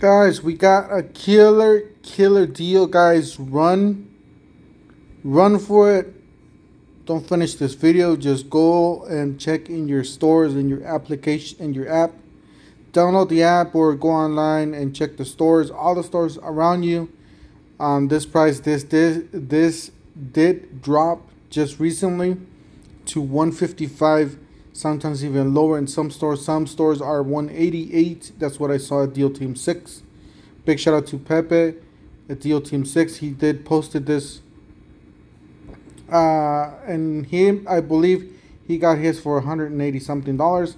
Guys, we got a killer deal, guys. Run for it. Don't finish this video. Just go and check in your stores, in your application, in your app. Download the app or go online and check the stores, all the stores around you. This price, this did drop just recently to 155, sometimes even lower in some stores. Some stores are 188. That's what I saw at Deal Team 6. Big shout out to Pepe at Deal Team 6. He did posted this. And I believe he got his for 180 something dollars.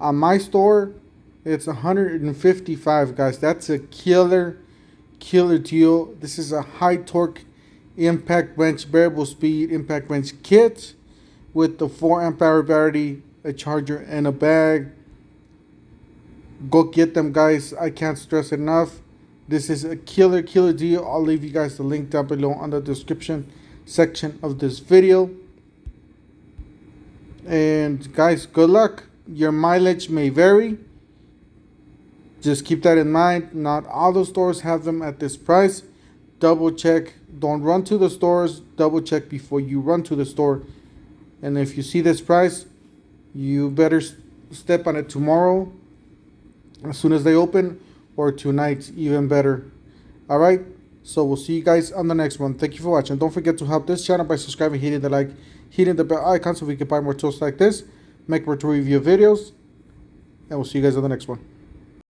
On my store, it's 155, guys. That's a killer deal. This is a high torque impact bench, variable speed impact bench kit with the 4 amp hour battery, a charger, and a bag. Go get them, guys. I can't stress it enough. This is a killer deal. I'll leave you guys the link down below on the description section of this video. And guys, good luck. Your mileage may vary. Just keep that in mind. Not all the stores have them at this price. Double check. Don't run to the stores. Double check before you run to the store. And if you see this price, you better step on it tomorrow as soon as they open, or tonight, even better. All right. So we'll see you guys on the next one. Thank you for watching. Don't forget to help this channel by subscribing, hitting the like, hitting the bell icon so we can buy more tools like this, make more to review videos, and we'll see you guys on the next one.